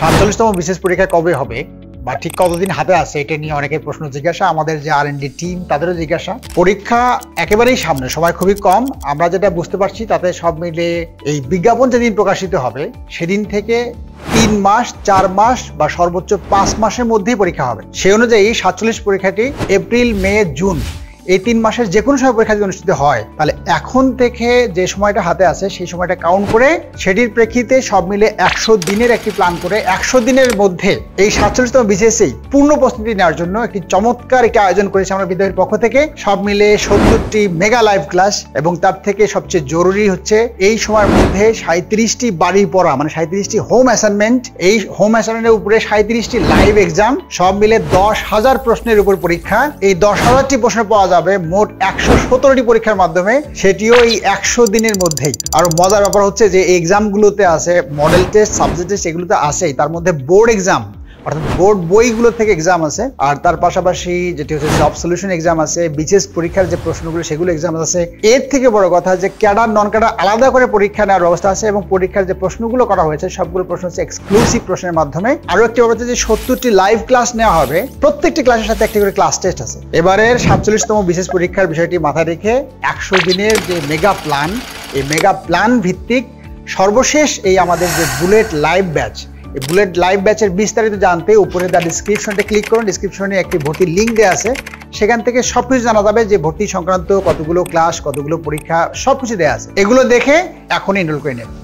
47তম বিশেষ পরীক্ষা কবে হবে বা ঠিক কতদিন হাতে আছে এটা নিয়ে অনেকের প্রশ্ন জিজ্ঞাসা, আমাদের যে R&D টিম তাদেরও জিজ্ঞাসা। পরীক্ষা একেবারেই সামনে, সময় খুবই কম। আমরা যেটা বুঝতে পারছি তাতে সব মিলে এই বিজ্ঞাপন যেদিন প্রকাশিত হবে সেদিন থেকে 3 মাস 4 মাস বা সর্বোচ্চ 5 মাসের মধ্যেই পরীক্ষা হবে। সেই অনুযায়ী 47 পরীক্ষাটি এপ্রিল, মে, জুন এই 3 মাসের যে কোনো সময় পরীক্ষা যদি অনুষ্ঠিত হয় তাহলে এখন থেকে যে সময়টা হাতে আছে সেই সময়টা কাউন্ট করে সেটির প্রেক্ষিতে সব মিলে 100 দিনের একটি প্ল্যান করে 100 দিনের মধ্যে এই 47তম বিসিএসই পূর্ণ প্রস্তুতি নেওয়ার জন্য একটি চমৎকার একটি আয়োজন করেছে আমরা বিদ্যালয়ের পক্ষ থেকে। সব মিলে 70টি মেগা লাইভ ক্লাস এবং তার থেকে সবচেয়ে জরুরি হচ্ছে এই সময়ের মধ্যে 37টি বাড়ি পড়া, মানে 37টি হোম অ্যাসাইনমেন্ট, এই হোম অ্যাসাইনমেন্টের উপরে 37টি লাইভ এক্সাম, সব মিলে 10,000 প্রশ্নের উপর পরীক্ষা। এই 10,000টি প্রশ্ন পাওয়া যাবে মোট 117টি পরীক্ষার মাধ্যমে, সেটিও এই 100 দিনের মধ্যেই। আর মজার ব্যাপার হচ্ছে যে এই এক্সামগুলোতে আছে মডেল টেস্ট, সাবজেক্ট টেস্ট, এগুলোতে আছেই, তার মধ্যে বোর্ড এক্সাম অর্থাৎ বোর্ড বইগুলো থেকে এক্সাম আছে, আর তার পাশাপাশি যেটি হচ্ছে জব সলিউশন এক্সাম আছে, বিসিএস পরীক্ষার যে প্রশ্নগুলো সেগুলো এক্সাম আছে। এর থেকে বড় কথা যে ক্যাডার নন ক্যাডার আলাদা করে পরীক্ষা নেওয়ার ব্যবস্থা আছে এবং পরীক্ষার যে প্রশ্নগুলো করা হয়েছে সবগুলো প্রশ্ন হচ্ছে এক্সক্লুসিভ প্রশ্নের মাধ্যমে। আরো একটি ব্যাপার হচ্ছে যে 70টি লাইভ ক্লাস নেওয়া হবে, প্রত্যেকটি ক্লাসের সাথে একটি করে ক্লাস টেস্ট আছে। এবারের 47তম বিশেষ পরীক্ষার বিষয়টি মাথায় রেখে 100 দিনের যে মেগা প্ল্যান, এই মেগা প্ল্যান ভিত্তিক সর্বশেষ এই আমাদের যে বুলেট লাইভ ব্যাচ, এই বুলেট লাইভ ব্যাচের বিস্তারিত জানতে উপরে তার ডিসক্রিপশনটা ক্লিক করুন। ডিসক্রিপশনে একটি ভর্তির লিঙ্ক দেওয়া আছে, সেখান থেকে সবকিছু জানা যাবে যে ভর্তি সংক্রান্ত কতগুলো ক্লাস, কতগুলো পরীক্ষা, সবকিছু দেওয়া আছে। এগুলো দেখে এখনই এনরোল করে নেবেন।